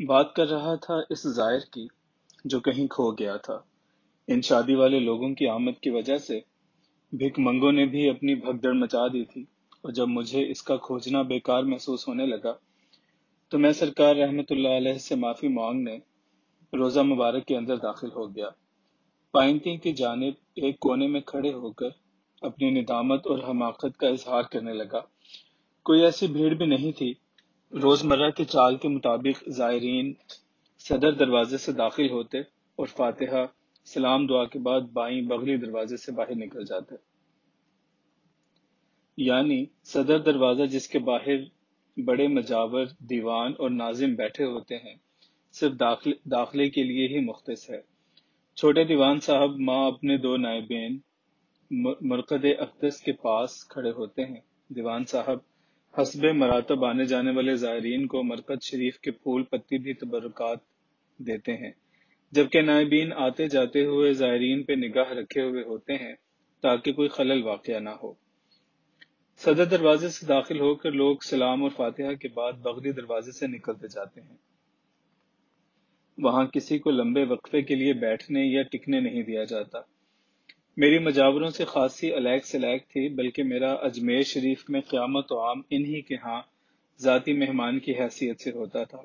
بات کر رہا تھا اس زائر کی جو کہیں کھو گیا تھا۔ ان شادی والے لوگوں کی آمد کی وجہ سے بھک منگوں نے بھی اپنی بھگدڑ مچا دی تھی، اور جب مجھے اس کا کھوجنا بیکار محسوس ہونے لگا تو میں سرکار رحمت اللہ علیہ سے معافی مانگنے روزہ مبارک کے اندر داخل ہو گیا۔ پائنتی کی جانب ایک کونے میں کھڑے ہو کر اپنی ندامت اور حماقت کا اظہار کرنے لگا۔ کوئی ایسی بھیڑ بھی نہیں تھی۔ روزمرہ کے چال کے مطابق زائرین صدر دروازے سے داخل ہوتے اور فاتحہ سلام دعا کے بعد بائیں بغلی دروازے سے باہر نکل جاتے، یعنی صدر دروازہ جس کے باہر بڑے مجاور دیوان اور ناظم بیٹھے ہوتے ہیں صرف داخلے کے لیے ہی مختص ہے۔ چھوٹے دیوان صاحب ماں اپنے دو نائبین مرقد اقدس کے پاس کھڑے ہوتے ہیں۔ دیوان صاحب حسب مراتب آنے جانے والے زائرین کو مرقد شریف کے پھول پتی بھی تبرکات دیتے ہیں، جبکہ نائبین آتے جاتے ہوئے زائرین پہ نگاہ رکھے ہوئے ہوتے ہیں تاکہ کوئی خلل واقع نہ ہو۔ صدر دروازے سے داخل ہو کر لوگ سلام اور فاتحہ کے بعد بغلی دروازے سے نکلتے جاتے ہیں۔ وہاں کسی کو لمبے وقفے کے لیے بیٹھنے یا ٹکنے نہیں دیا جاتا۔ میری مجاوروں سے خاصی علیگ سلیگ تھی، بلکہ میرا اجمیر شریف میں قیامت و عام انہی کے ہاں ذاتی مہمان کی حیثیت سے ہوتا تھا۔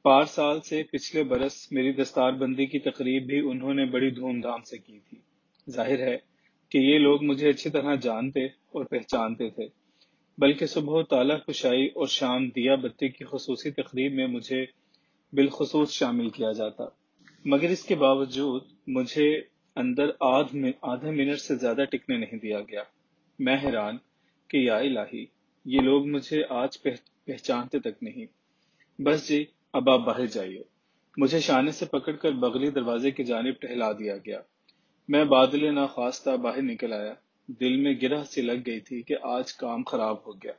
پار سال سے پچھلے برس میری دستار بندی کی تقریب بھی انہوں نے بڑی دھوم دھام سے کی تھی۔ ظاہر ہے کہ یہ لوگ مجھے اچھی طرح جانتے اور پہچانتے تھے، بلکہ صبح تالا کشائی اور شام دیا بتی کی خصوصی تقریب میں مجھے بالخصوص شامل کیا جاتا، مگر اس کے باوجود مجھے اندر آدھے منٹ سے زیادہ ٹکنے نہیں دیا گیا۔ میں حیران کہ یا الہی، یہ لوگ مجھے آج پہچانتے تک نہیں۔ بس جی، اب آپ باہر جائیے۔ مجھے شانے سے پکڑ کر بغلی دروازے کی جانب ٹہلا دیا گیا۔ میں بادل ناخواستہ باہر نکل آیا۔ دل میں گرہ سی لگ گئی تھی کہ آج کام خراب ہو گیا،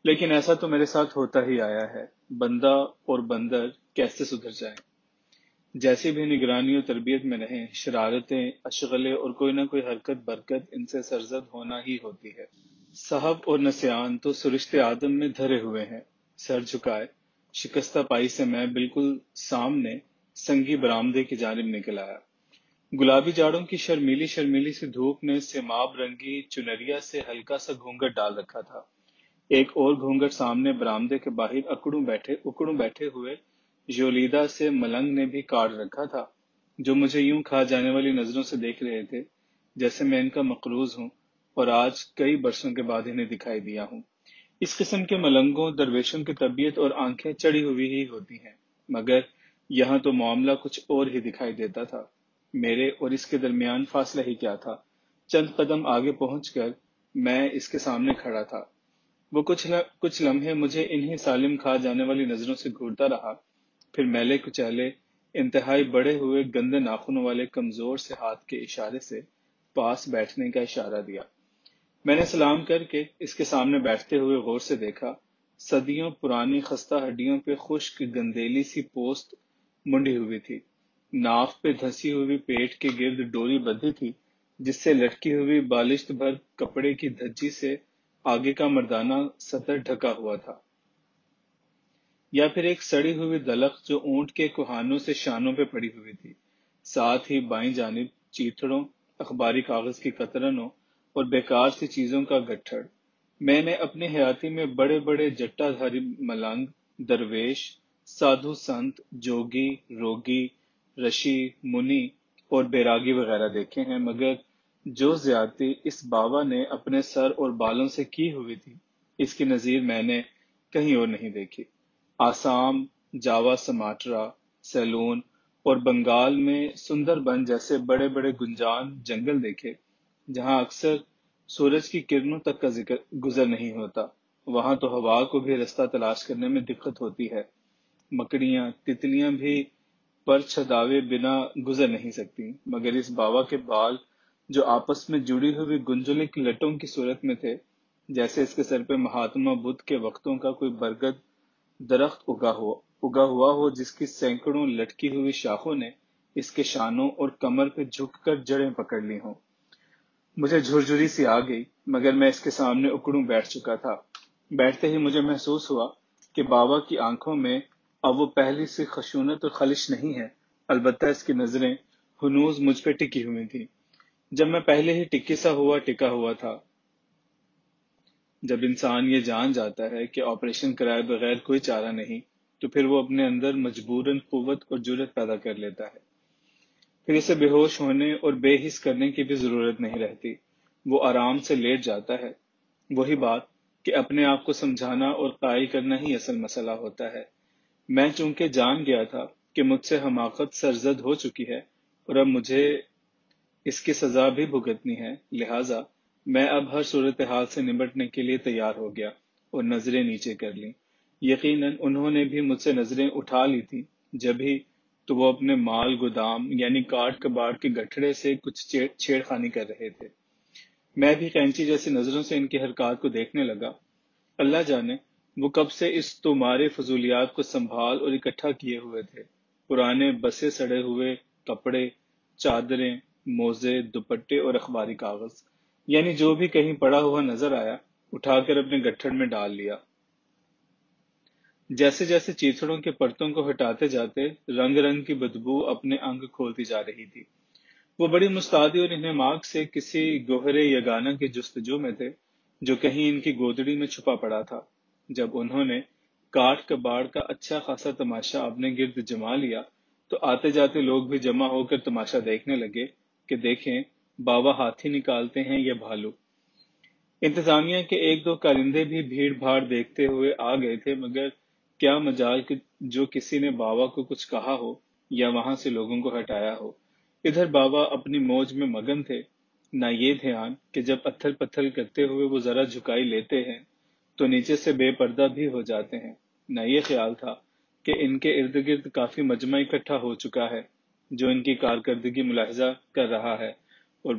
لیکن ایسا تو میرے ساتھ ہوتا ہی آیا ہے۔ بندہ اور بندر کیسے سدھر جائیں؟ جیسی بھی نگرانی و تربیت میں رہیں، شرارتیں، اشغلے اور کوئی نہ کوئی حرکت برکت ان سے سرزد ہونا ہی ہوتی ہے۔ صحب اور نسیان تو سرشت آدم میں دھرے ہوئے ہیں۔ سر جھکائے شکستہ پائی سے میں بالکل سامنے سنگی برآمدے کی جانب نکل آیا۔ گلابی جاڑوں کی شرمیلی شرمیلی سی دھوپ نے سیماب رنگی چنریا سے ہلکا سا گھونگھٹ ڈال رکھا تھا۔ ایک اور گھونگھٹ سامنے برآمدے کے باہر اکڑوں بیٹھے ہوئے یولیدا سے ملنگ نے بھی کاٹ رکھا تھا، جو مجھے یوں کھا جانے والی نظروں سے دیکھ رہے تھے جیسے میں ان کا مقروض ہوں اور آج کئی برسوں کے بعد انہیں دکھائی دیا ہوں۔ اس قسم کے ملنگوں درویشوں کی طبیعت اور آنکھیں چڑی ہوئی ہی ہوتی ہیں، مگر یہاں تو معاملہ کچھ اور ہی دکھائی دیتا تھا۔ میرے اور اس کے درمیان فاصلہ ہی کیا تھا؟ چند قدم آگے پہنچ کر میں اس کے سامنے کھڑا تھا۔ وہ کچھ لمحے مجھے انہی سالم کھا جانے والی نظروں سے گھورتا رہا، پھر میلے کچیلے انتہائی بڑے ہوئے گندے ناخنوں والے کمزور سے ہاتھ کے اشارے سے پاس بیٹھنے کا اشارہ دیا۔ میں نے سلام کر کے اس کے سامنے بیٹھتے ہوئے غور سے دیکھا۔ صدیوں پرانی خستہ ہڈیوں پہ خشک گندیلی سی پوست منڈی ہوئی تھی۔ ناف پہ دھسی ہوئی پیٹ کے گرد ڈوری بندھی تھی، جس سے لٹکی ہوئی بالشت بھر کپڑے کی دھجی سے آگے کا مردانہ سطر ڈھکا ہوا تھا، یا پھر ایک سڑی ہوئی دلق جو اونٹ کے کوہانوں سے شانوں پہ پڑی ہوئی تھی۔ ساتھ ہی بائیں جانب چیتڑوں، اخباری کاغذ کی قطرنوں اور بیکار سی چیزوں کا گٹھڑ۔ میں نے اپنی حیاتی میں بڑے بڑے جٹا دھاری ملنگ، درویش، سادھو سنت، جوگی، روگی، رشی، منی اور بیراگی وغیرہ دیکھے ہیں، مگر جو زیادتی اس بابا نے اپنے سر اور بالوں سے کی ہوئی تھی، اس کی نظیر میں نے کہیں اور نہیں دیکھی۔ آسام، جاوا سماٹرا، سیلون اور بنگال میں سندر بن جیسے بڑے بڑے گنجان جنگل دیکھے، جہاں اکثر سورج کی کرنوں تک کا گزر نہیں ہوتا۔ وہاں تو ہوا کو بھی رستہ تلاش کرنے میں دقت ہوتی ہے۔ مکڑیاں، تتلیاں بھی پر چھداوے بنا گزر نہیں سکتی، مگر اس باوا کے بال جو آپس میں جڑی ہوئی گنجلے کی لٹوں کی صورت میں تھے، جیسے اس کے سر پہ مہاتما بدھ کے وقتوں کا کوئی برگد درخت اگا ہوا ہو، جس کی سینکڑوں لٹکی ہوئی شاخوں نے اس کے شانوں اور کمر پہ جھک کر جڑیں پکڑ لی ہوں۔ مجھے جھرجھری سی آ گئی، مگر میں اس کے سامنے اکڑوں بیٹھ چکا تھا۔ بیٹھتے ہی مجھے محسوس ہوا کہ بابا کی آنکھوں میں اب وہ پہلی سی خشونت اور خلش نہیں ہے، البتہ اس کی نظریں ہنوز مجھ پہ ٹکی ہوئی تھیں، جب میں پہلے ہی ٹکا ہوا تھا۔ جب انسان یہ جان جاتا ہے کہ آپریشن کرائے بغیر کوئی چارہ نہیں، تو پھر وہ اپنے اندر مجبوراً قوت اور جرأت پیدا کر لیتا ہے۔ پھر اسے بے ہوش ہونے اور بے حس کرنے کی بھی ضرورت نہیں رہتی، وہ آرام سے لیٹ جاتا ہے۔ وہی بات کہ اپنے آپ کو سمجھانا اور قائل کرنا ہی اصل مسئلہ ہوتا ہے۔ میں چونکہ جان گیا تھا کہ مجھ سے حماقت سرزد ہو چکی ہے اور اب مجھے اس کی سزا بھی بھگتنی ہے، لہٰذا میں اب ہر صورتحال سے نمٹنے کے لیے تیار ہو گیا اور نظریں نیچے کر لیں۔ یقیناً انہوں نے بھی مجھ سے نظریں اٹھا لی تھی، جب ہی تو وہ اپنے مال گودام یعنی کاٹ کباڑ کے گٹھڑے سے کچھ چھیڑ خانی کر رہے تھے۔ میں بھی قینچی جیسی نظروں سے ان کی حرکات کو دیکھنے لگا۔ اللہ جانے وہ کب سے اس تمہارے فضولیات کو سنبھال اور اکٹھا کیے ہوئے تھے، پرانے بسے سڑے ہوئے کپڑے، چادریں، موزے، دوپٹے اور اخباری کاغذ، یعنی جو بھی کہیں پڑا ہوا نظر آیا اٹھا کر اپنے گٹھڑ میں ڈال لیا۔ جیسے جیسے چیتڑوں کے پرتوں کو ہٹاتے جاتے، رنگ رنگ کی بدبو اپنے انگ کھولتی جا رہی تھی۔ وہ بڑی مستعدی اور انہماک سے کسی گوہرے یگانہ کی جستجو میں تھے جو کہیں ان کی گودڑی میں چھپا پڑا تھا۔ جب انہوں نے کاٹ کباڑ کا اچھا خاصا تماشا اپنے گرد جما لیا تو آتے جاتے لوگ بھی جمع ہو کر تماشا دیکھنے لگے کہ دیکھیں بابا ہاتھی نکالتے ہیں یا بھالو۔ انتظامیہ کے ایک دو کارندے بھی بھیڑ بھاڑ دیکھتے ہوئے آ گئے تھے، مگر کیا مجال کہ جو کسی نے بابا کو کچھ کہا ہو یا وہاں سے لوگوں کو ہٹایا ہو۔ ادھر بابا اپنی موج میں مگن تھے، نہ یہ دھیان کہ جب اتھل پتھل کرتے ہوئے وہ ذرا جھکائی لیتے ہیں تو نیچے سے بے پردہ بھی ہو جاتے ہیں، نہ یہ خیال تھا کہ ان کے ارد گرد کافی مجمع اکٹھا ہو چکا ہے جو ان کی کارکردگی ملاحظہ کر رہا ہے، اور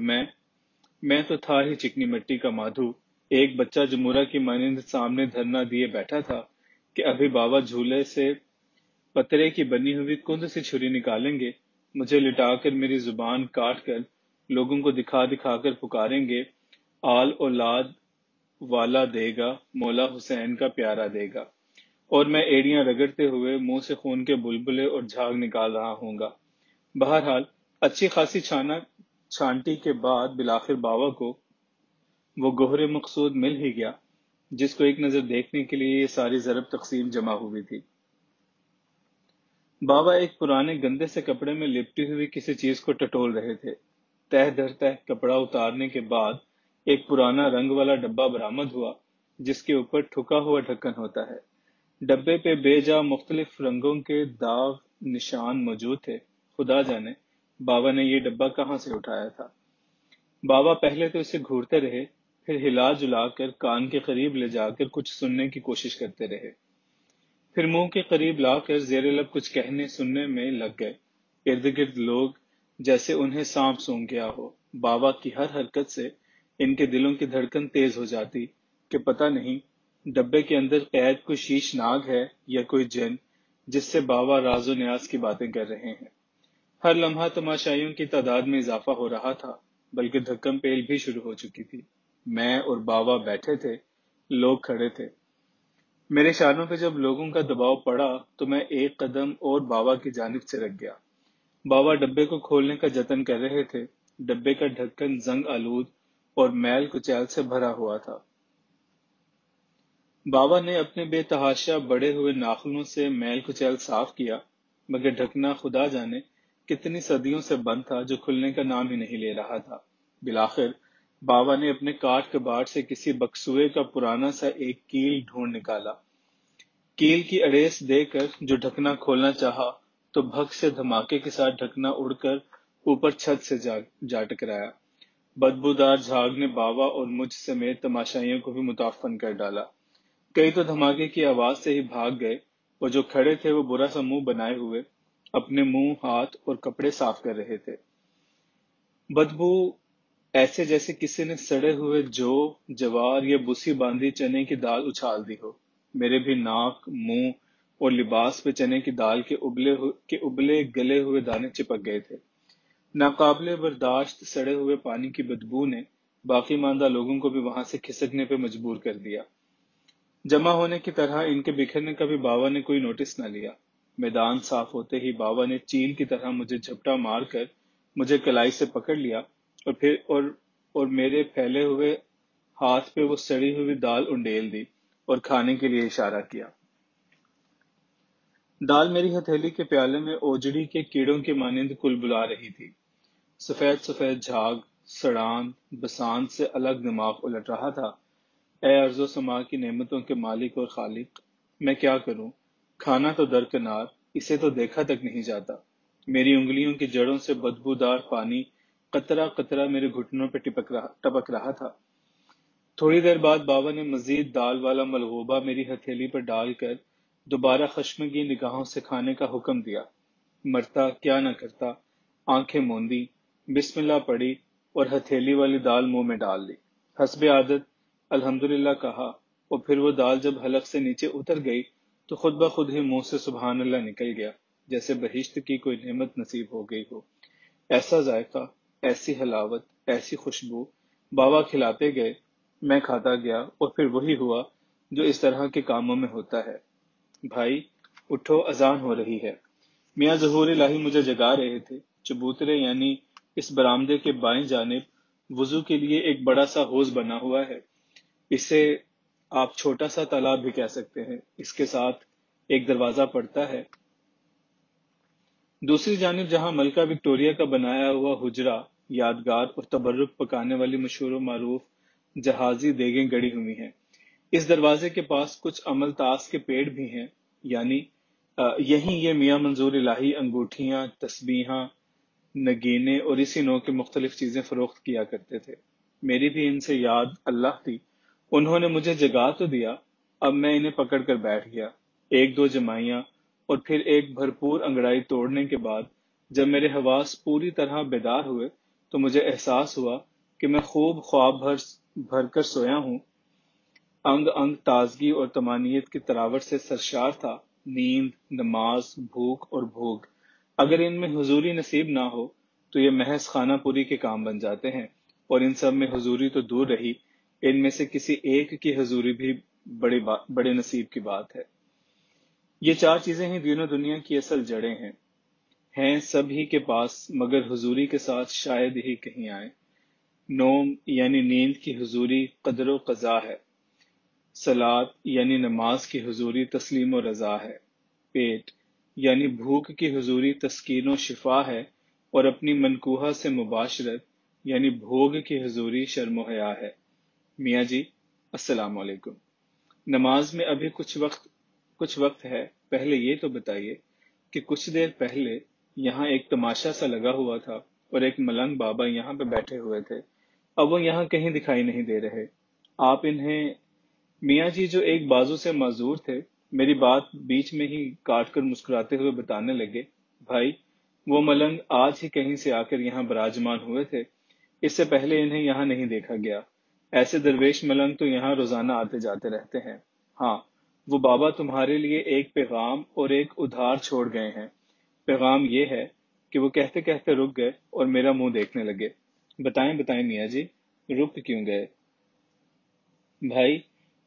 میں تو تھا ہی چکنی مٹی کا مادھو، ایک بچہ جمورہ کی مانند سامنے دھرنا دیے بیٹھا تھا کہ ابھی بابا جھولے سے پترے کی بنی ہوئی کند سے چھری نکالیں گے، مجھے لٹا کر میری زبان کاٹ کر لوگوں کو دکھا دکھا کر پکاریں گے، آل اولاد والا دے گا، مولا حسین کا پیارا دے گا، اور میں ایڑیاں رگڑتے ہوئے منہ سے خون کے بلبلے اور جھاگ نکال رہا ہوں گا۔ بہرحال اچھی خاصی چھانٹی کے بعد بالآخر بابا کو وہ گوہر مقصود مل ہی گیا جس کو ایک نظر دیکھنے کے لیے یہ ساری ضرب تقسیم جمع ہوئی تھی۔ بابا ایک پرانے گندے سے کپڑے میں لپٹی ہوئی کسی چیز کو ٹٹول رہے تھے۔ تہ در تہ کپڑا اتارنے کے بعد ایک پرانا رنگ والا ڈبہ برآمد ہوا جس کے اوپر ٹھکا ہوا ڈھکن ہوتا ہے۔ ڈبے پہ بے جا مختلف رنگوں کے داغ نشان موجود تھے۔ خدا جانے بابا نے یہ ڈبہ کہاں سے اٹھایا تھا۔ بابا پہلے تو اسے گھورتے رہے، پھر ہلا جلا کر کان کے قریب لے جا کر کچھ سننے کی کوشش کرتے رہے، پھر منہ کے قریب لا کر زیر لب کچھ کہنے سننے میں لگ گئے۔ ارد گرد لوگ جیسے انہیں سانپ سونگھ گیا ہو۔ بابا کی ہر حرکت سے ان کے دلوں کی دھڑکن تیز ہو جاتی کہ پتہ نہیں ڈبے کے اندر قید کوئی شیش ناگ ہے یا کوئی جن جس سے بابا راز و نیاز کی باتیں کر رہے ہیں۔ ہر لمحہ تماشائیوں کی تعداد میں اضافہ ہو رہا تھا، بلکہ دھکم پیل بھی شروع ہو چکی تھی۔ میں اور بابا بیٹھے تھے، لوگ کھڑے تھے۔ میرے اشاروں پہ جب لوگوں کا دباؤ پڑا تو میں ایک قدم اور بابا کی جانب سے رک گیا۔ بابا ڈبے کو کھولنے کا جتن کر رہے تھے۔ ڈبے کا ڈھکن زنگ آلود اور میل کچیل سے بھرا ہوا تھا۔ بابا نے اپنے بے تحاشا بڑے ہوئے ناخنوں سے میل کچیل صاف کیا، مگر ڈھکنا خدا جانے کتنی صدیوں سے بند تھا جو کھلنے کا نام ہی نہیں لے رہا تھا۔ بالآخر بابا نے اپنے کاٹ کباڑ سے کسی بکسوے کا پرانا سا ایک کیل ڈھونڈ نکالا۔ کیل کی اڑیس دے کر جو ڈھکنا کھولنا چاہا تو بھگ سے دھماکے کے ساتھ ڈھکنا اڑ کر اوپر چھت سے جا ٹکرایا۔ بدبودار جھاگ نے بابا اور مجھ سمیت تماشائیوں کو بھی متعفن کر ڈالا۔ کئی تو دھماکے کی آواز سے ہی بھاگ گئے، اور جو کھڑے تھے وہ برا سا منہ بنائے ہوئے اپنے منہ، ہاتھ اور کپڑے صاف کر رہے تھے۔ بدبو ایسے جیسے کسی نے سڑے ہوئے جوار یا بسی باندھی چنے کی دال اچھال دی ہو۔ میرے بھی ناک، منہ اور لباس پہ چنے کی دال کے ابلے گلے ہوئے دانے چپک گئے تھے۔ ناقابل برداشت سڑے ہوئے پانی کی بدبو نے باقی ماندہ لوگوں کو بھی وہاں سے کھسکنے پہ مجبور کر دیا۔ جمع ہونے کی طرح ان کے بکھرنے کا بھی بابا نے کوئی نوٹس نہ لیا۔ میدان صاف ہوتے ہی بابا نے چیل کی طرح مجھے جھپٹا مار کر مجھے کلائی سے پکڑ لیا اور پھر اور میرے پھیلے ہوئے ہاتھ پہ وہ سڑی ہوئی دال انڈیل دی اور کھانے کے لیے اشارہ کیا۔ دال میری ہتھیلی کے پیالے میں اوجڑی کے کیڑوں کے مانند کل بلا رہی تھی۔ سفید سفید جھاگ سڑان بسانت سے الگ دماغ الٹ رہا تھا۔ اے ارض و سما کی نعمتوں کے مالک اور خالق، میں کیا کروں؟ کھانا تو درکنار، اسے تو دیکھا تک نہیں جاتا۔ میری انگلیوں کی جڑوں سے بدبودار پانی قطرہ قطرہ میرے گھٹنوں پہ ٹپک رہا تھا۔ تھوڑی دیر بعد بابا نے مزید دال والا ملغوبہ میری ہتھیلی پر ڈال کر دوبارہ خشمگین نگاہوں سے کھانے کا حکم دیا۔ مرتا کیا نہ کرتا، آنکھیں موندی، بسم اللہ پڑھی اور ہتھیلی والی دال منہ میں ڈال لی۔ حسب عادت الحمدللہ کہا اور پھر وہ دال جب حلق سے نیچے اتر گئی تو خود بخود ہی منہ سے سبحان اللہ نکل گیا، جیسے بہشت کی کوئی نعمت نصیب ہو گئی ہو۔ ایسا ذائقہ، ایسی حلاوت، ایسی خوشبو، بابا کھلاتے گئے، میں کھاتا گیا اور پھر وہی ہوا جو اس طرح کے کاموں میں ہوتا ہے۔ بھائی اٹھو، اذان ہو رہی ہے۔ میاں ظہور الہی مجھے جگا رہے تھے۔ چبوترے یعنی اس برآمدے کے بائیں جانب وضو کے لیے ایک بڑا سا حوض بنا ہوا ہے۔ اسے آپ چھوٹا سا تالاب بھی کہہ سکتے ہیں۔ اس کے ساتھ ایک دروازہ پڑتا ہے۔ دوسری جانب جہاں ملکہ وکٹوریہ کا بنایا ہوا حجرہ، یادگار اور تبرک پکانے والی مشہور و معروف جہازی دیگیں گڑی ہوئی ہیں۔ اس دروازے کے پاس کچھ عمل تاس کے پیڑ بھی ہیں، یعنی یہیں یہ میاں منظور الہی انگوٹھیاں، تسبیحاں، نگینے اور اسی نوع کے مختلف چیزیں فروخت کیا کرتے تھے۔ میری بھی ان سے یاد اللہ تھی۔ انہوں نے مجھے جگا تو دیا، اب میں انہیں پکڑ کر بیٹھ گیا۔ ایک دو جمائیاں اور پھر ایک بھرپور انگڑائی توڑنے کے بعد جب میرے حواس پوری طرح بیدار ہوئے تو مجھے احساس ہوا کہ میں خوب خواب بھر کر سویا ہوں۔ انگ انگ تازگی اور طمانینت کی تراوٹ سے سرشار تھا۔ نیند، نماز، بھوک اور بھوگ، اگر ان میں حضوری نصیب نہ ہو تو یہ محض خانہ پوری کے کام بن جاتے ہیں، اور ان سب میں حضوری تو دور رہی، ان میں سے کسی ایک کی حضوری بھی بڑے نصیب کی بات ہے۔ یہ چار چیزیں ہی دین و دنیا کی اصل جڑیں ہیں سب ہی کے پاس، مگر حضوری کے ساتھ شاید ہی کہیں آئیں۔ نوم یعنی نیند کی حضوری قدر و قضا ہے۔ صلاۃ یعنی نماز کی حضوری تسلیم و رضا ہے۔ پیٹ یعنی بھوک کی حضوری تسکین و شفا ہے، اور اپنی منکوحہ سے مباشرت یعنی بھوگ کی حضوری شرم و حیا ہے۔ میاں جی السلام علیکم۔ نماز میں ابھی کچھ وقت ہے، پہلے یہ تو بتائیے کہ کچھ دیر پہلے یہاں ایک تماشا سا لگا ہوا تھا اور ایک ملنگ بابا یہاں پہ بیٹھے ہوئے تھے، اب وہ یہاں کہیں دکھائی نہیں دے رہے۔ آپ انہیں میاں جی جو ایک بازو سے معذور تھے، میری بات بیچ میں ہی کاٹ کر مسکراتے ہوئے بتانے لگے، بھائی وہ ملنگ آج ہی کہیں سے آ کر یہاں براجمان ہوئے تھے، اس سے پہلے انہیں یہاں نہیں دیکھا گیا۔ ایسے درویش ملنگ تو یہاں روزانہ آتے جاتے رہتے ہیں۔ ہاں وہ بابا تمہارے لیے ایک پیغام اور ایک ادھار چھوڑ گئے ہیں۔ پیغام یہ ہے کہ وہ کہتے کہتے رک گئے اور میرا منہ دیکھنے لگے۔ بتائیں میاں جی، رک کیوں گئے؟ بھائی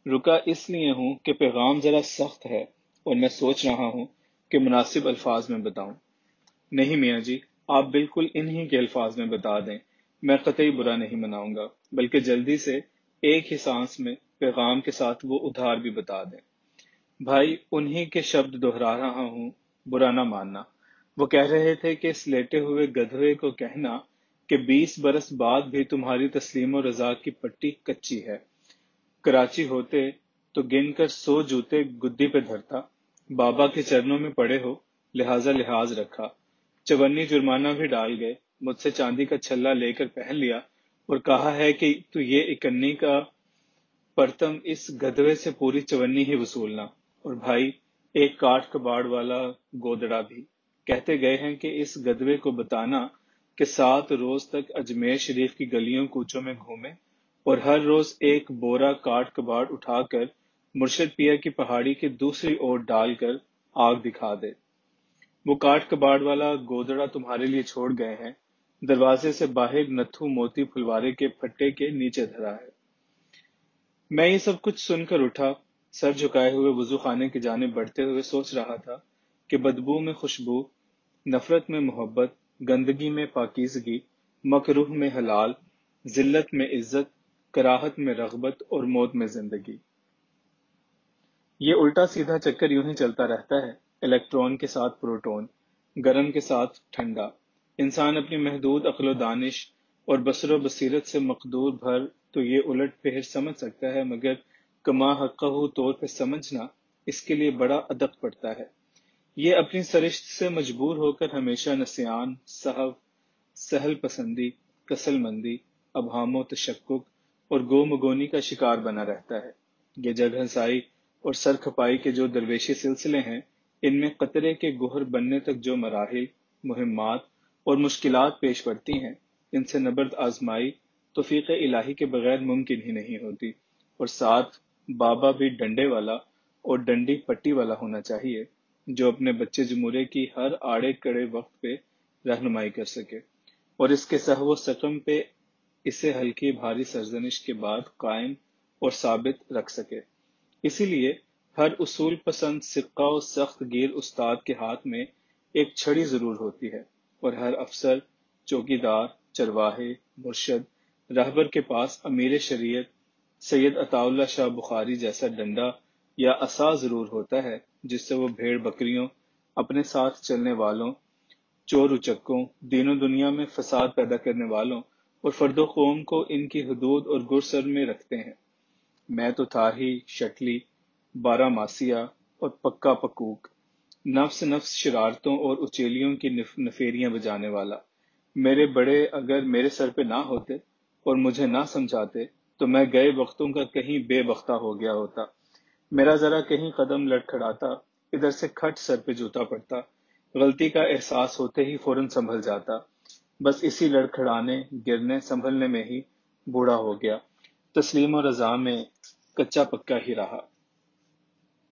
رکا اس لیے ہوں کہ پیغام ذرا سخت ہے اور میں سوچ رہا ہوں کہ مناسب الفاظ میں بتاؤں۔ نہیں میاں جی، آپ بالکل انہی کے الفاظ میں بتا دیں، میں قطعی برا نہیں مناؤں گا، بلکہ جلدی سے ایک ہی سانس میں پیغام کے ساتھ وہ ادھار بھی بتا دیں۔ بھائی انہی کے شبد دہرا رہا ہوں، برا نہ ماننا۔ وہ کہہ رہے تھے کہ اس لیٹے ہوئے گدھوے کو کہنا کہ 20 برس بعد بھی تمہاری تسلیم و رضا کی پٹی کچی ہے۔ کراچی ہوتے تو گن کر 100 جوتے گدی پہ دھرتا۔ بابا کے چرنوں میں پڑے ہو، لہذا لحاظ رکھا۔ 54 جرمانہ بھی ڈال گئے، مجھ سے چاندی کا چھلا لے کر پہن لیا اور کہا ہے کہ تو یہ 51 کا پرتم اس گدھوے سے پوری 54 ہی وصولنا، اور بھائی ایک کاٹ کباڑ والا گودڑا بھی۔ کہتے گئے ہیں کہ اس گدھوے کو بتانا کہ 7 روز تک اجمیر شریف کی گلیوں کوچوں میں گھومے اور ہر روز ایک بورا کاٹ کباڑ اٹھا کر مرشد پیر کی پہاڑی کی دوسری اور ڈال کر آگ دکھا دے۔ وہ کاٹ کباڑ والا گودڑا تمہارے لیے چھوڑ گئے ہیں، دروازے سے باہر نتھو موتی پھلوارے کے پھٹے کے نیچے دھرا ہے۔ میں یہ سب کچھ سن کر اٹھا، سر جھکائے ہوئے وضو خانے کی جانب بڑھتے ہوئے سوچ رہا تھا کہ بدبو میں خوشبو، نفرت میں محبت، گندگی میں پاکیزگی، مکروہ میں حلال، ذلت میں عزت، کراہت میں رغبت اور موت میں زندگی۔ یہ الٹا سیدھا چکر یوں ہی چلتا رہتا ہے، الیکٹران کے ساتھ پروٹون، گرم کے ساتھ ٹھنڈا۔ انسان اپنی محدود عقل و دانش اور بصر و بصیرت سے مقدور بھر تو یہ الٹ پھیر سمجھ سکتا ہے، مگر کما حقہ طور پہ سمجھنا اس کے لیے بڑا ادب پڑتا ہے۔ یہ اپنی سرشت سے مجبور ہو کر ہمیشہ نسیان، سہو، سہل پسندی، کسل مندی، ابہام و تشکک اور گو مگونی کا شکار بنا رہتا ہے۔ یہ جگ ہنسائی اور سر کھپائی کے جو درویشی سلسلے ہیں، ان میں قطرے کے گوہر بننے تک جو مراحل، مہمات اور مشکلات پیش پڑتی ہیں، ان سے نبرد آزمائی توفیق الہی کے بغیر ممکن ہی نہیں ہوتی، اور ساتھ بابا بھی ڈنڈے والا اور ڈنڈی پٹی والا ہونا چاہیے، جو اپنے بچے جمورے کی ہر آڑے کڑے وقت پہ رہنمائی کر سکے، اور اس کے سہو و سقم پہ اسے ہلکی بھاری سرزنش کے بعد قائم اور ثابت رکھ سکے۔ اسی لیے ہر اصول پسند سکہ و سخت گیر استاد کے ہاتھ میں ایک چھڑی ضرور ہوتی ہے، اور ہر افسر، چوکیدار، چرواہے، مرشد، رہبر کے پاس امیر شریعت سید عطا اللہ شاہ بخاری جیسا ڈنڈا یا عصا ضرور ہوتا ہے، جس سے وہ بھیڑ بکریوں، اپنے ساتھ چلنے والوں، چور اچکوں، دین و دنیا میں فساد پیدا کرنے والوں اور فرد و قوم کو ان کی حدود اور گرسر میں رکھتے ہیں۔ میں تو تھا ہی شکلی، بارہ ماسیہ اور پکا پکوک، نفس شرارتوں اور اچیلیوں کی نفیریاں بجانے والا۔ میرے بڑے اگر میرے سر پہ نہ ہوتے اور مجھے نہ سمجھاتے تو میں گئے وقتوں کا کہیں بے بختہ ہو گیا ہوتا۔ میرا ذرا کہیں قدم لڑکھڑاتا، ادھر سے کھٹ سر پہ جوتا پڑتا، غلطی کا احساس ہوتے ہی فوراً سنبھل جاتا۔ بس اسی لڑکھڑانے، گرنے، سنبھلنے میں ہی بوڑھا ہو گیا، تسلیم و رضا میں کچا پکا ہی رہا۔